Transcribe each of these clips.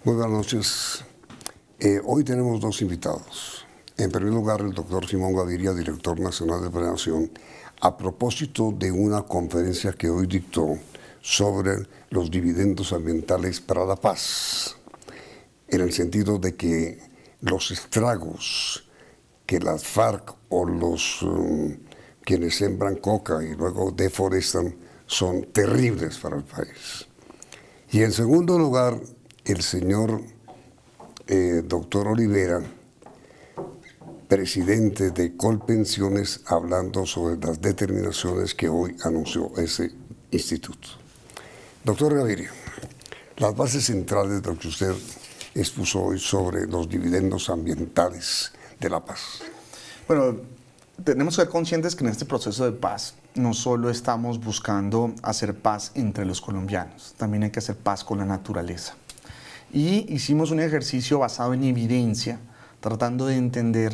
Muy buenas noches. Hoy tenemos dos invitados. En primer lugar, el doctor Simón Gaviria, director nacional de Prevención, a propósito de una conferencia que hoy dictó sobre los dividendos ambientales para la paz, en el sentido de que los estragos que las FARC o los quienes sembran coca y luego deforestan son terribles para el país. Y en segundo lugar, el señor doctor Olivera, presidente de Colpensiones, hablando sobre las determinaciones que hoy anunció ese instituto. Doctor Gaviria, las bases centrales de lo que usted expuso hoy sobre los dividendos ambientales de la paz. Bueno, tenemos que ser conscientes que en este proceso de paz no solo estamos buscando hacer paz entre los colombianos, también hay que hacer paz con la naturaleza. Y hicimos un ejercicio basado en evidencia, tratando de entender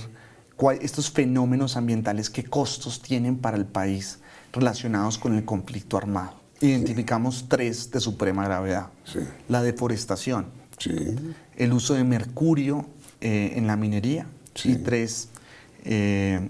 estos fenómenos ambientales, qué costos tienen para el país relacionados con el conflicto armado. Identificamos tres de suprema gravedad. Sí. La deforestación, Sí. el uso de mercurio en la minería, Sí. y tres,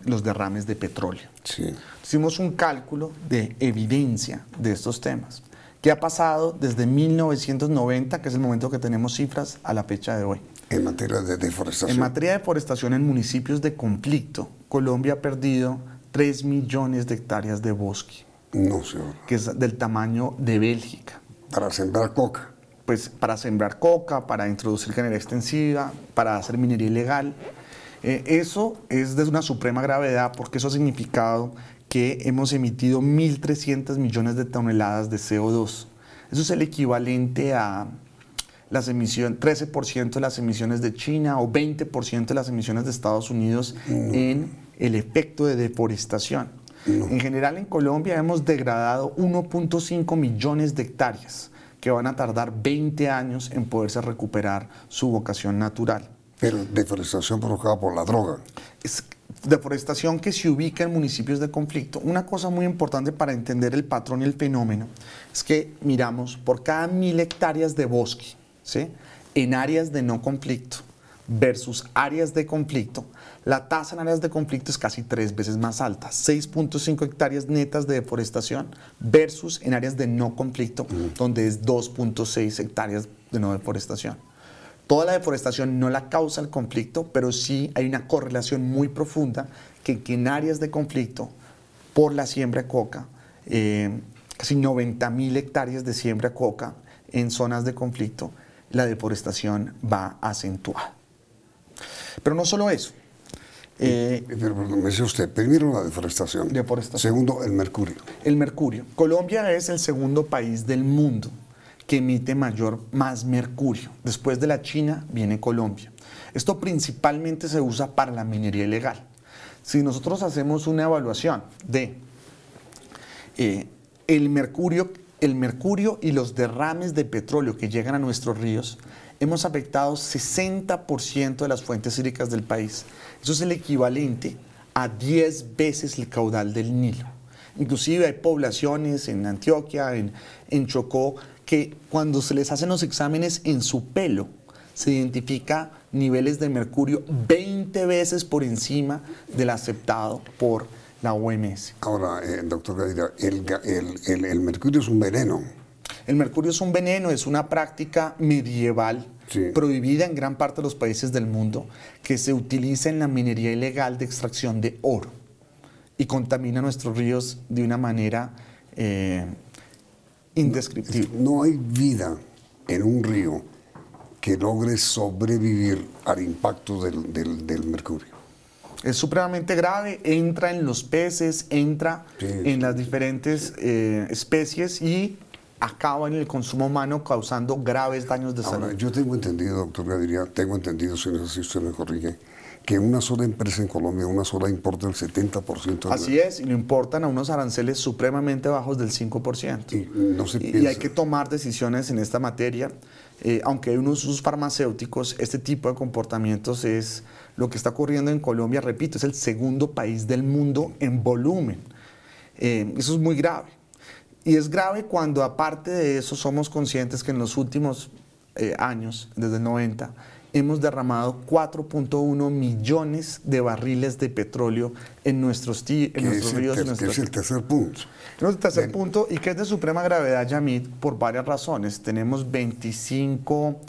los derrames de petróleo. Sí. Hicimos un cálculo de evidencia de estos temas. ¿Qué ha pasado desde 1990, que es el momento que tenemos cifras, a la fecha de hoy? En materia de deforestación. En materia de deforestación en municipios de conflicto, Colombia ha perdido 3 millones de hectáreas de bosque, No, señor. que es del tamaño de Bélgica. Para sembrar coca. Pues para sembrar coca, para introducir ganadería extensiva, para hacer minería ilegal. Eso es de una suprema gravedad porque eso ha significado que hemos emitido 1.300 millones de toneladas de CO2. Eso es el equivalente a las emisiones, 13% de las emisiones de China o 20% de las emisiones de Estados Unidos en el efecto de deforestación. En general en Colombia hemos degradado 1.5 millones de hectáreas que van a tardar 20 años en poderse recuperar su vocación natural. Pero deforestación provocada por la droga. Es deforestación que se ubica en municipios de conflicto. Una cosa muy importante para entender el patrón y el fenómeno es que miramos por cada 1.000 hectáreas de bosque, ¿sí?, en áreas de no conflicto versus áreas de conflicto, la tasa en áreas de conflicto es casi 3 veces más alta, 6.5 hectáreas netas de deforestación versus en áreas de no conflicto, donde es 2.6 hectáreas de no deforestación. Toda la deforestación no la causa el conflicto, pero sí hay una correlación muy profunda que en áreas de conflicto, por la siembra de coca, casi 90.000 hectáreas de siembra de coca en zonas de conflicto, la deforestación va acentuada. Pero no solo eso. Pero me dice usted, primero la deforestación. Segundo, el mercurio. El mercurio. Colombia es el segundo país del mundo que emite más mercurio. Después de la China viene Colombia. Esto principalmente se usa para la minería ilegal. Si nosotros hacemos una evaluación de el mercurio y los derrames de petróleo que llegan a nuestros ríos, hemos afectado 60% de las fuentes hídricas del país. Eso es el equivalente a 10 veces el caudal del Nilo. Inclusive hay poblaciones en Antioquia, en Chocó, que cuando se les hacen los exámenes en su pelo, se identifica niveles de mercurio 20 veces por encima del aceptado por la OMS. Ahora, doctor Gaviria, el mercurio es un veneno. El mercurio es un veneno, es una práctica medieval, sí, prohibida en gran parte de los países del mundo, que se utiliza en la minería ilegal de extracción de oro y contamina nuestros ríos de una manera indescriptible. No hay vida en un río que logre sobrevivir al impacto del mercurio. Es supremamente grave, entra en los peces, entra en las diferentes especies y acaba en el consumo humano causando graves daños de salud. Ahora, yo tengo entendido, doctor Gaviria, si no sé si usted me corrige, que una sola empresa en Colombia, una sola importa el 70%. Así es, y lo importan a unos aranceles supremamente bajos del 5%. Y hay que tomar decisiones en esta materia. Aunque hay unos usos farmacéuticos, este tipo de comportamientos es lo que está ocurriendo en Colombia. Repito, es el segundo país del mundo en volumen. Eso es muy grave. Y es grave cuando, aparte de eso, somos conscientes que en los últimos años, desde el 90, hemos derramado 4.1 millones de barriles de petróleo en nuestros ríos. Que es el tercer punto. Es el tercer punto y que es de suprema gravedad, Yamid, por varias razones. Tenemos 25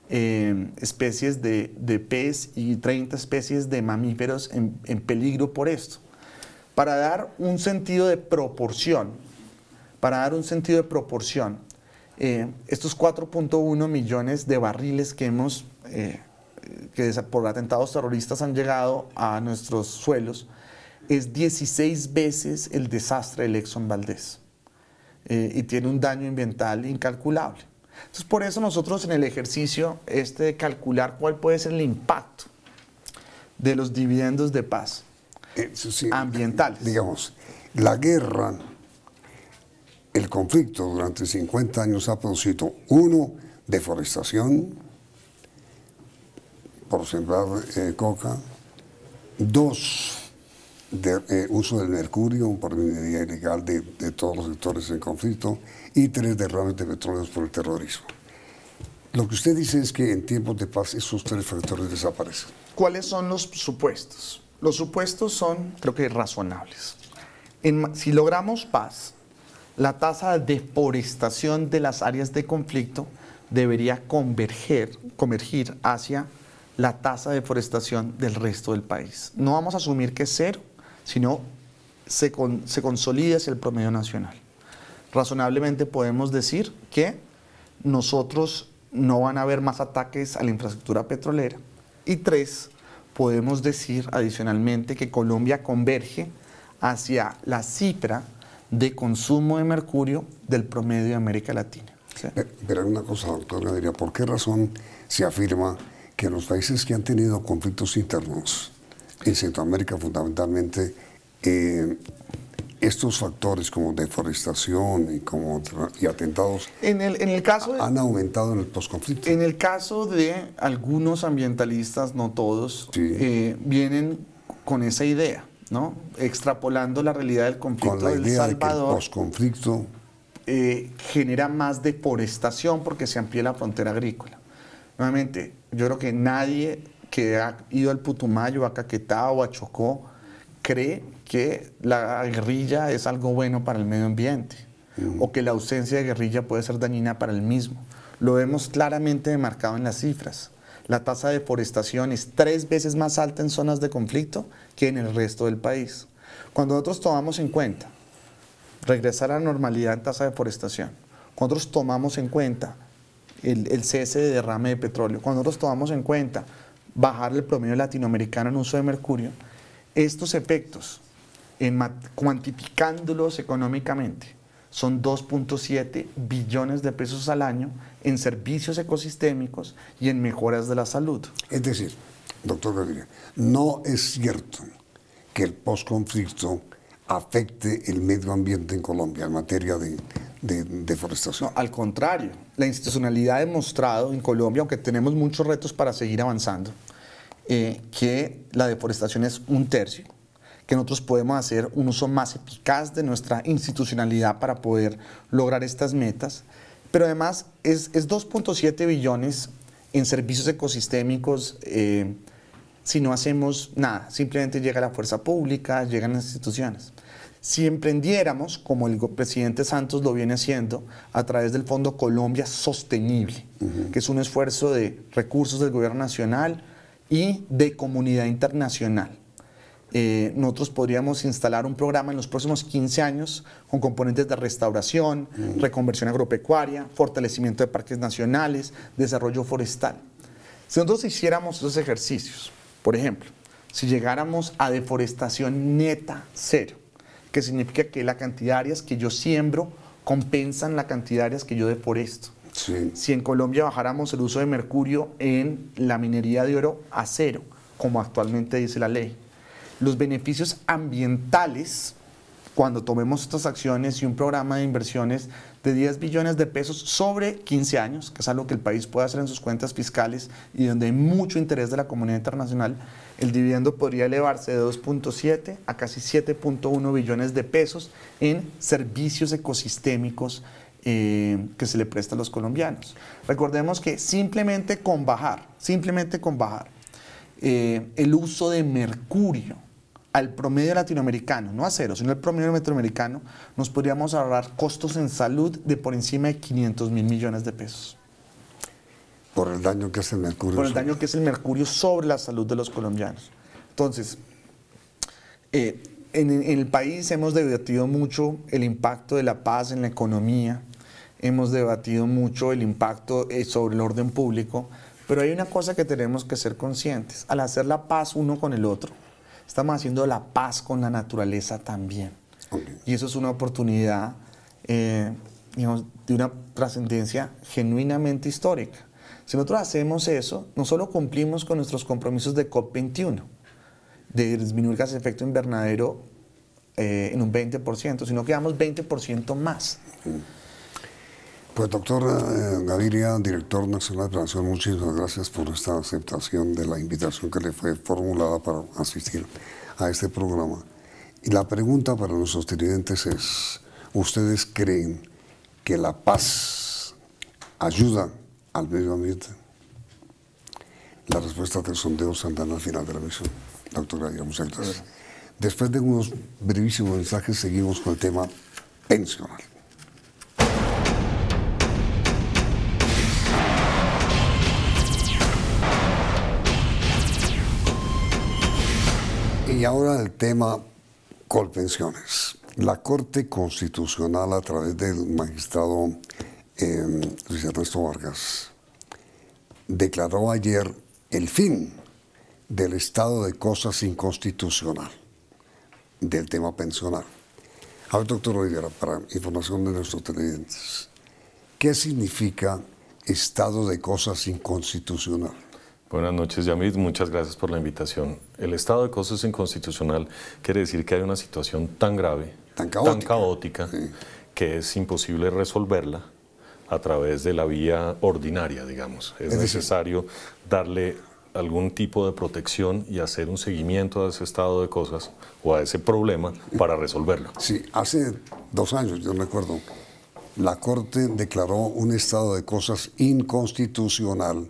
especies de pez y 30 especies de mamíferos en peligro por esto. Para dar un sentido de proporción, estos 4.1 millones de barriles que hemos, que por atentados terroristas han llegado a nuestros suelos, es 16 veces el desastre del Exxon Valdez y tiene un daño ambiental incalculable. Entonces, por eso nosotros en el ejercicio de calcular cuál puede ser el impacto de los dividendos de paz ambientales. Digamos, la guerra, el conflicto durante 50 años ha producido, uno, deforestación por sembrar coca, dos, uso del mercurio por minería ilegal de todos los sectores en conflicto, y tres, derrames de petróleo por el terrorismo. Lo que usted dice es que en tiempos de paz esos tres factores desaparecen. ¿Cuáles son los supuestos? Los supuestos son, creo que, razonables. Si logramos paz, la tasa de deforestación de las áreas de conflicto debería convergir hacia la tasa de deforestación del resto del país. No vamos a asumir que es cero, sino se consolida hacia el promedio nacional. Razonablemente podemos decir que nosotros no van a haber más ataques a la infraestructura petrolera. Y tres, podemos decir adicionalmente que Colombia converge hacia la cifra de consumo de mercurio del promedio de América Latina. ¿Sí? Pero hay una cosa, doctor Gaviria, ¿por qué razón se afirma que los países que han tenido conflictos internos, en Centroamérica fundamentalmente, estos factores como deforestación y atentados en el caso han aumentado en el posconflicto? En el caso de algunos ambientalistas, no todos, sí, vienen con esa idea, ¿no? Extrapolando la realidad del conflicto del Salvador. De que el posconflicto genera más deforestación porque se amplía la frontera agrícola. Nuevamente, yo creo que nadie que ha ido al Putumayo, a Caquetá o a Chocó cree que la guerrilla es algo bueno para el medio ambiente o que la ausencia de guerrilla puede ser dañina para el mismo. Lo vemos claramente demarcado en las cifras. La tasa de deforestación es 3 veces más alta en zonas de conflicto que en el resto del país. Cuando nosotros tomamos en cuenta regresar a la normalidad en tasa de deforestación, cuando nosotros tomamos en cuenta el cese de derrame de petróleo, cuando nosotros tomamos en cuenta bajar el promedio latinoamericano en uso de mercurio, estos efectos, cuantificándolos económicamente, son 2.7 billones de pesos al año en servicios ecosistémicos y en mejoras de la salud. Es decir, doctor Gaviria, no es cierto que el posconflicto afecte el medio ambiente en Colombia en materia de deforestación. No, al contrario, la institucionalidad ha demostrado en Colombia, aunque tenemos muchos retos para seguir avanzando, que la deforestación es 1/3, que nosotros podemos hacer un uso más eficaz de nuestra institucionalidad para poder lograr estas metas, pero además es 2.7 billones en servicios ecosistémicos si no hacemos nada, simplemente llega la fuerza pública, llegan las instituciones. Si emprendiéramos, como el presidente Santos lo viene haciendo, a través del Fondo Colombia Sostenible, que es un esfuerzo de recursos del gobierno nacional y de comunidad internacional, nosotros podríamos instalar un programa en los próximos 15 años con componentes de restauración, reconversión agropecuaria, fortalecimiento de parques nacionales, desarrollo forestal. Si nosotros hiciéramos esos ejercicios, por ejemplo, si llegáramos a deforestación neta cero, que significa que la cantidad de áreas que yo siembro compensan la cantidad de áreas que yo deforesto. Sí. Si en Colombia bajáramos el uso de mercurio en la minería de oro a 0, como actualmente dice la ley, los beneficios ambientales, cuando tomemos estas acciones y un programa de inversiones de 10 billones de pesos sobre 15 años, que es algo que el país puede hacer en sus cuentas fiscales y donde hay mucho interés de la comunidad internacional, el dividendo podría elevarse de 2.7 a casi 7.1 billones de pesos en servicios ecosistémicos que se le presta a los colombianos. Recordemos que simplemente con bajar el uso de mercurio al promedio latinoamericano, no a cero, sino al promedio latinoamericano, nos podríamos ahorrar costos en salud de por encima de 500.000 millones de pesos. Por el daño que hace el mercurio. Por el daño que es el mercurio sobre la salud de los colombianos. Entonces, en el país hemos debatido mucho el impacto de la paz en la economía, hemos debatido mucho el impacto sobre el orden público, pero hay una cosa que tenemos que ser conscientes. Al hacer la paz uno con el otro, estamos haciendo la paz con la naturaleza también. Okay. Y eso es una oportunidad, digamos, de una trascendencia genuinamente histórica. Si nosotros hacemos eso, no solo cumplimos con nuestros compromisos de COP21, de disminuir gases de efecto invernadero en un 20%, sino que damos 20% más. Pues doctor Gaviria, director nacional de prevención, muchísimas gracias por esta aceptación de la invitación que le fue formulada para asistir a este programa. Y la pregunta para nuestros televidentes es, ¿ustedes creen que la paz ayuda al medio ambiente? La respuesta del sondeo se dan al final de la misión. Doctor Gaviria, muchas gracias. Después de unos brevísimos mensajes, seguimos con el tema pensional. Y ahora el tema Colpensiones. La Corte Constitucional, a través del magistrado Luis Ernesto Vargas, declaró ayer el fin del estado de cosas inconstitucional del tema pensional. A ver, doctor Rivera, para información de nuestros televidentes, ¿qué significa estado de cosas inconstitucional? Buenas noches, Yamid. Muchas gracias por la invitación. El estado de cosas inconstitucional quiere decir que hay una situación tan grave, tan caótica, sí, que es imposible resolverla a través de la vía ordinaria, digamos. Es necesario darle algún tipo de protección y hacer un seguimiento a ese estado de cosas o a ese problema para resolverlo. Sí, hace 2 años, yo recuerdo, la Corte declaró un estado de cosas inconstitucional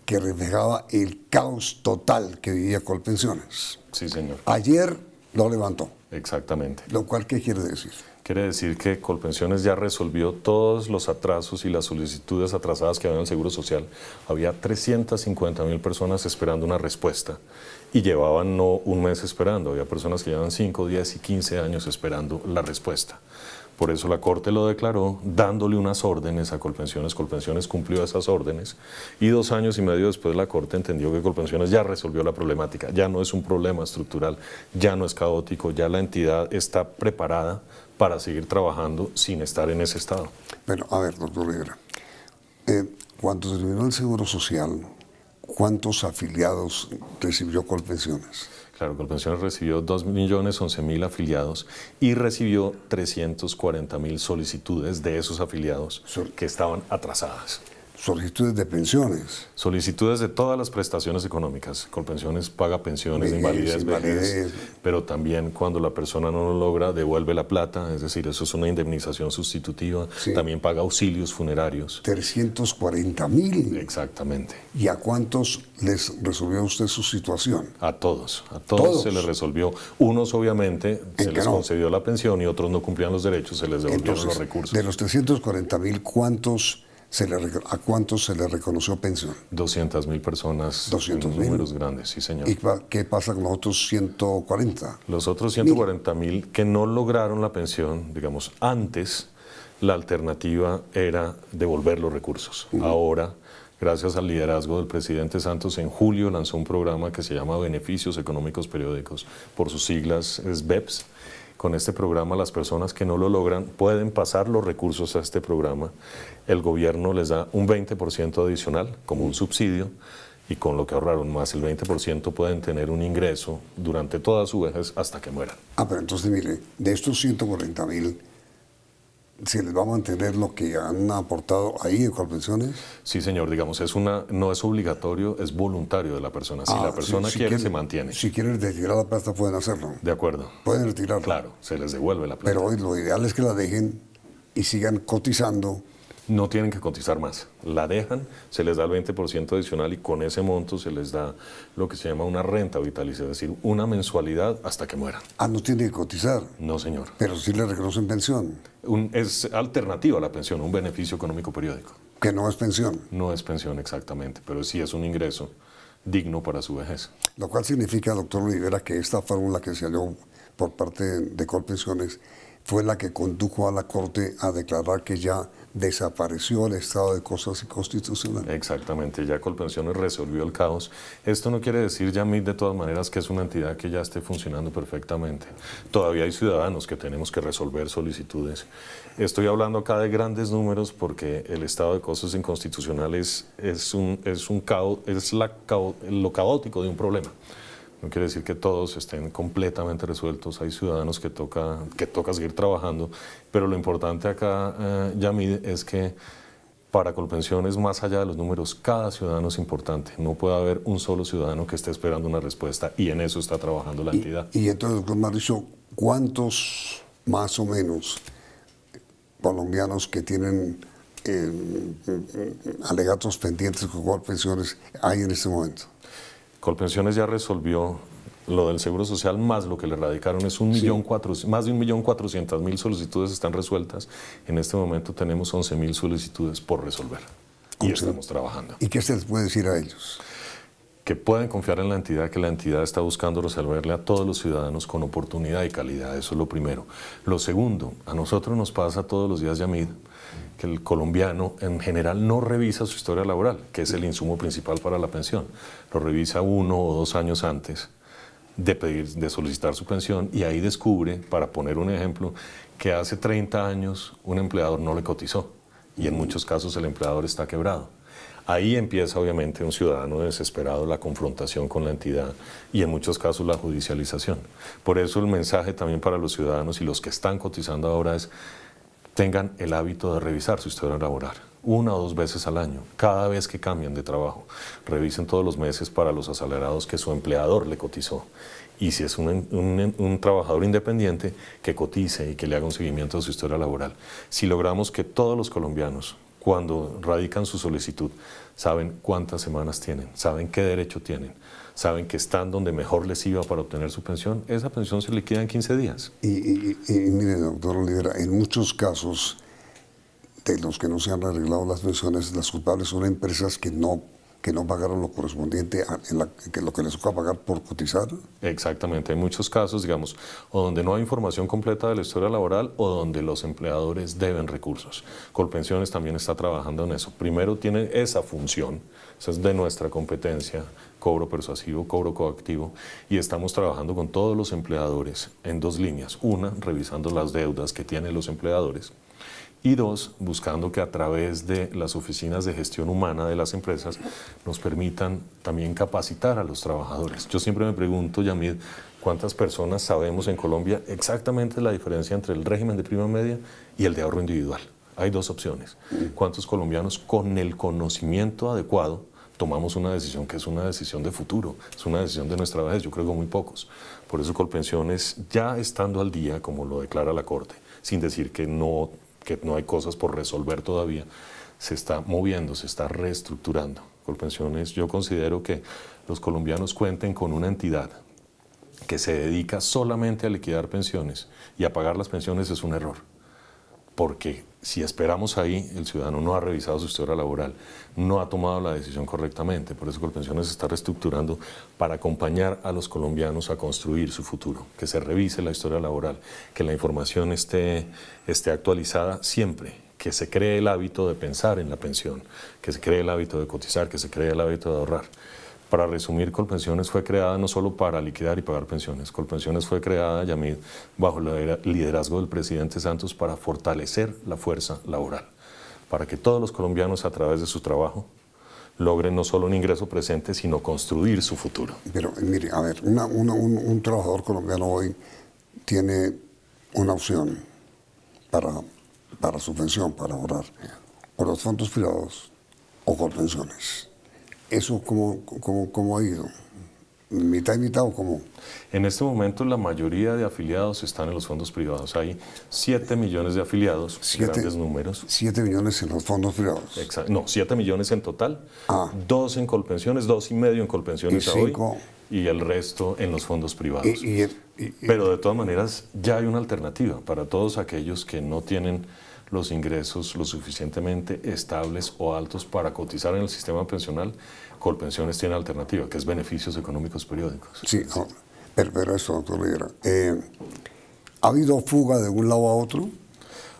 que reflejaba el caos total que vivía Colpensiones. Sí, señor. Ayer lo levantó. Exactamente. Lo cual, ¿qué quiere decir? Quiere decir que Colpensiones ya resolvió todos los atrasos y las solicitudes atrasadas que había en el Seguro Social. Había 350.000 personas esperando una respuesta y llevaban no un mes esperando. Había personas que llevaban 5, 10 y 15 años esperando la respuesta. Por eso la Corte lo declaró, dándole unas órdenes a Colpensiones. Colpensiones cumplió esas órdenes y 2 años y medio después la Corte entendió que Colpensiones ya resolvió la problemática. Ya no es un problema estructural, ya no es caótico, ya la entidad está preparada para seguir trabajando sin estar en ese estado. Pero, a ver, doctor Rivera, cuando terminó el Seguro Social, ¿cuántos afiliados recibió Colpensiones? Claro, Colpensiones recibió 2.011.000 afiliados y recibió 340.000 solicitudes de esos afiliados que estaban atrasadas. Solicitudes de pensiones. Solicitudes de todas las prestaciones económicas. Colpensiones paga pensiones de invalidez, vejez, pero también cuando la persona no lo logra, devuelve la plata, es decir, eso es una indemnización sustitutiva. Sí. También paga auxilios funerarios. 340.000. Exactamente. ¿Y a cuántos les resolvió usted su situación? A todos se les resolvió. Unos, obviamente, se les concedió la pensión y otros no cumplían los derechos, se les devolvieron los recursos. De los 340.000, ¿a cuántos se le reconoció pensión? 200.000 personas. 200.000. Números grandes, sí, señor. ¿Y qué pasa con los otros 140? Los otros 140.000 que no lograron la pensión, digamos, antes la alternativa era devolver los recursos. Ahora, gracias al liderazgo del presidente Santos, en julio lanzó un programa que se llama Beneficios Económicos Periódicos, por sus siglas es BEPS. Con este programa, las personas que no lo logran pueden pasar los recursos a este programa. El gobierno les da un 20% adicional como un subsidio y con lo que ahorraron más el 20% pueden tener un ingreso durante toda su vejez hasta que mueran. Pero entonces, mire, de estos 140.000, ¿se les va a mantener lo que han aportado ahí en Colpensiones? Sí, señor, digamos, no es obligatorio, es voluntario de la persona. Si la persona quiere, se mantiene. Si quieren retirar la plata, pueden hacerlo. De acuerdo. Pueden retirarla. Claro, se les devuelve la plata. Pero hoy lo ideal es que la dejen y sigan cotizando. No tienen que cotizar más, la dejan, se les da el 20% adicional y con ese monto se les da lo que se llama una renta vitalicia, es decir, una mensualidad hasta que mueran. Ah, no tiene que cotizar. No, señor. Pero sí le reconocen pensión. Es alternativa a la pensión, un beneficio económico periódico. Que no es pensión. No es pensión exactamente, pero sí es un ingreso digno para su vejez. Lo cual significa, doctor Olivera, que esta fórmula que se halló por parte de Colpensiones fue la que condujo a la Corte a declarar que ya desapareció el estado de cosas inconstitucional. Exactamente, ya Colpensiones resolvió el caos. Esto no quiere decir, Yamid, de todas maneras, que es una entidad que ya esté funcionando perfectamente. Todavía hay ciudadanos que tenemos que resolver solicitudes. Estoy hablando acá de grandes números porque el estado de cosas inconstitucionales es lo caótico de un problema. No quiere decir que todos estén completamente resueltos, hay ciudadanos que toca seguir trabajando, pero lo importante acá, Yamid, es que para Colpensiones, más allá de los números, cada ciudadano es importante. No puede haber un solo ciudadano que esté esperando una respuesta y en eso está trabajando la entidad. Y entonces, doctor Mauricio, ¿cuántos más o menos colombianos que tienen alegatos pendientes con Colpensiones hay en este momento? Colpensiones ya resolvió lo del Seguro Social, más lo que le radicaron es más de 1.400.000 solicitudes están resueltas. En este momento tenemos 11.000 solicitudes por resolver y estamos trabajando. ¿Y qué se les puede decir a ellos? Que pueden confiar en la entidad, que la entidad está buscando resolverle a todos los ciudadanos con oportunidad y calidad, eso es lo primero. Lo segundo, a nosotros nos pasa todos los días, Yamid, que el colombiano en general no revisa su historia laboral, que es el insumo principal para la pensión. Lo revisa 1 o 2 años antes de solicitar su pensión y ahí descubre, para poner un ejemplo, que hace 30 años un empleador no le cotizó y en muchos casos el empleador está quebrado. Ahí empieza obviamente un ciudadano desesperado la confrontación con la entidad y en muchos casos la judicialización. Por eso el mensaje también para los ciudadanos y los que están cotizando ahora es: tengan el hábito de revisar su historia laboral 1 o 2 veces al año, cada vez que cambian de trabajo. Revisen todos los meses para los asalariados que su empleador le cotizó. Y si es un trabajador independiente, que cotice y que le haga un seguimiento de su historia laboral. Si logramos que todos los colombianos, cuando radican su solicitud, saben cuántas semanas tienen, saben qué derecho tienen, saben que están donde mejor les iba para obtener su pensión, esa pensión se liquida en 15 días. Y mire, doctor Olivera, en muchos casos de los que no se han arreglado las pensiones, las culpables son empresas que no pagaron lo correspondiente que lo que les toca pagar por cotizar. Exactamente, hay muchos casos, digamos, o donde no hay información completa de la historia laboral o donde los empleadores deben recursos. Colpensiones también está trabajando en eso. Primero tiene esa función, esa es de nuestra competencia, cobro persuasivo, cobro coactivo, y estamos trabajando con todos los empleadores en 2 líneas. Una, revisando las deudas que tienen los empleadores, y 2, buscando que a través de las oficinas de gestión humana de las empresas nos permitan también capacitar a los trabajadores. Yo siempre me pregunto, Yamid, ¿cuántas personas sabemos en Colombia exactamente la diferencia entre el régimen de prima media y el de ahorro individual? Hay 2 opciones. ¿Cuántos colombianos con el conocimiento adecuado tomamos una decisión que es una decisión de futuro, es una decisión de nuestra vejez? Yo creo que muy pocos. Por eso Colpensiones, ya estando al día, como lo declara la Corte, sin decir que no hay cosas por resolver todavía, se está moviendo, se está reestructurando. Colpensiones, yo considero que los colombianos cuenten con una entidad que se dedica solamente a liquidar pensiones y a pagar las pensiones es un error. Porque si esperamos ahí, el ciudadano no ha revisado su historia laboral, no ha tomado la decisión correctamente. Por eso Colpensiones se está reestructurando para acompañar a los colombianos a construir su futuro, que se revise la historia laboral, que la información esté actualizada siempre, que se cree el hábito de pensar en la pensión, que se cree el hábito de cotizar, que se cree el hábito de ahorrar. Para resumir, Colpensiones fue creada no solo para liquidar y pagar pensiones. Colpensiones fue creada, Yamid, bajo el liderazgo del presidente Santos para fortalecer la fuerza laboral, para que todos los colombianos a través de su trabajo logren no solo un ingreso presente, sino construir su futuro. Pero mire, a ver, un trabajador colombiano hoy tiene una opción para su pensión, para ahorrar, o los fondos privados o Colpensiones. ¿Eso cómo ha ido? ¿Mitad y mitad o cómo? En este momento la mayoría de afiliados están en los fondos privados. Hay 7 millones de afiliados, grandes números. 7 millones en los fondos privados. Exacto. No, 7 millones en total. Ah. 2 en Colpensiones, 2,5 en Colpensiones Y a hoy. 5. Y el resto en los fondos privados. Y- Pero de todas maneras ya hay una alternativa para todos aquellos que no tienen los ingresos lo suficientemente estables o altos para cotizar en el sistema pensional. Colpensiones tiene alternativa, que es beneficios económicos periódicos. Sí, no, pero eso, doctor Rivera. ¿Ha habido fuga de un lado a otro?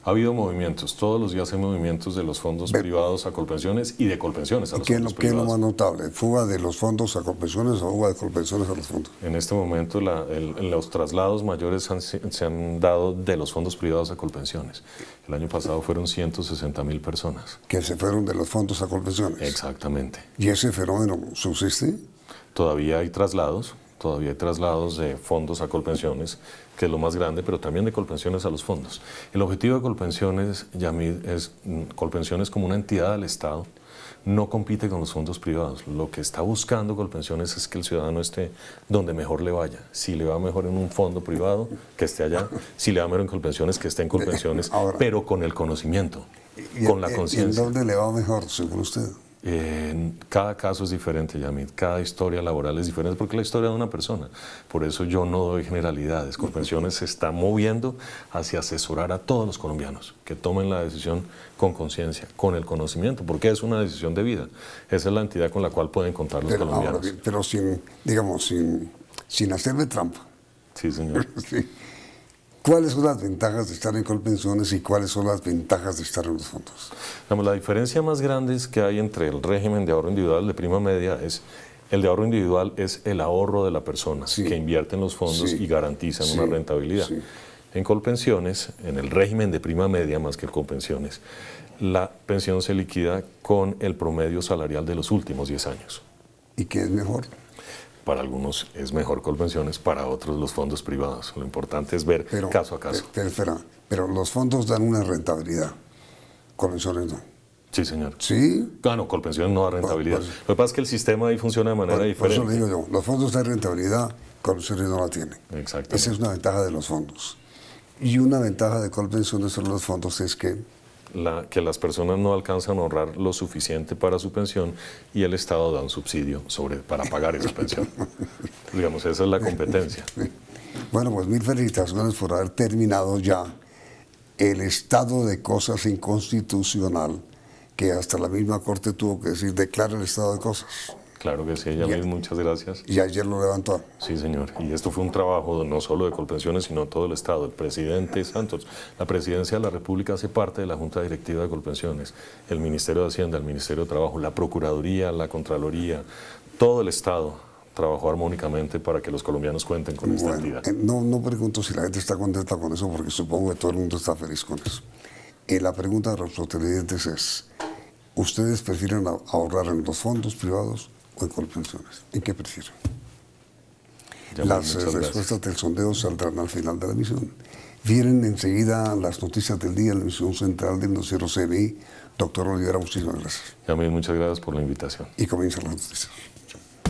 Ha habido movimientos, todos los días hay movimientos de los fondos privados a Colpensiones y de Colpensiones a los fondos ¿Qué es lo privados. más notable? ¿Fuga de los fondos a Colpensiones o fuga de Colpensiones a los fondos? En este momento los traslados mayores se han dado de los fondos privados a Colpensiones. El año pasado fueron 160.000 personas. Que se fueron de los fondos a Colpensiones. Exactamente. ¿Y ese fenómeno subsiste? Todavía hay traslados de fondos a Colpensiones, que es lo más grande, pero también de Colpensiones a los fondos. El objetivo de Colpensiones, Yamid, es Colpensiones como una entidad del Estado, no compite con los fondos privados. Lo que está buscando Colpensiones es que el ciudadano esté donde mejor le vaya. Si le va mejor en un fondo privado, que esté allá. Si le va mejor en Colpensiones, que esté en Colpensiones, Ahora, pero con el conocimiento, con la ¿En conciencia. dónde le va mejor, según usted? Cada caso es diferente, Yamid. Cada historia laboral es diferente porque es la historia de una persona. Por eso yo no doy generalidades. Colpensiones se está moviendo hacia asesorar a todos los colombianos que tomen la decisión con conciencia, con el conocimiento, porque es una decisión de vida. Esa es la entidad con la cual pueden contar los colombianos. Ahora, pero sin hacerle trampa. Sí, señor. Sí. ¿Cuáles son las ventajas de estar en Colpensiones y cuáles son las ventajas de estar en los fondos? Digamos, la diferencia más grande que hay entre el régimen de ahorro individual de prima media es el de ahorro individual es el ahorro de la persona que invierte en los fondos y garantiza una rentabilidad. Sí. En Colpensiones, en el régimen de prima media más que Colpensiones, la pensión se liquida con el promedio salarial de los últimos 10 años. ¿Y qué es mejor? Para algunos es mejor Colpensiones, para otros los fondos privados. Lo importante es ver caso a caso. Pero los fondos dan una rentabilidad, Colpensiones no. Sí, señor. ¿Sí? No, Colpensiones no da rentabilidad. Lo que pasa es que el sistema ahí funciona de manera diferente. Por eso le digo yo, los fondos dan rentabilidad, Colpensiones no la tienen. Exactamente. Esa es una ventaja de los fondos. Y una ventaja de Colpensiones sobre los fondos es que las personas no alcanzan a ahorrar lo suficiente para su pensión y el Estado da un subsidio para pagar esa pensión. Digamos, esa es la competencia. Bueno, pues mil felicitaciones por haber terminado ya el estado de cosas inconstitucional que hasta la misma Corte tuvo que decir, declara el estado de cosas. Claro que sí, Yamid, muchas gracias. Y ayer lo levantó. Sí, señor. Y esto fue un trabajo no solo de Colpensiones, sino todo el Estado. El presidente Santos, la Presidencia de la República hace parte de la Junta Directiva de Colpensiones, el Ministerio de Hacienda, el Ministerio de Trabajo, la Procuraduría, la Contraloría, todo el Estado trabajó armónicamente para que los colombianos cuenten con esta entidad. No pregunto si la gente está contenta con eso, porque supongo que todo el mundo está feliz con eso. La pregunta de los televidentes es, ¿ustedes prefieren ahorrar en los fondos privados o en Colpensiones? ¿En qué prefieren? Las respuestas del sondeo saldrán al final de la emisión. Vienen enseguida las noticias del día en la emisión central del noticiero CNI. Doctor Rivera, muchísimas gracias. Yamid, muchas gracias por la invitación. Y comienzan las noticias.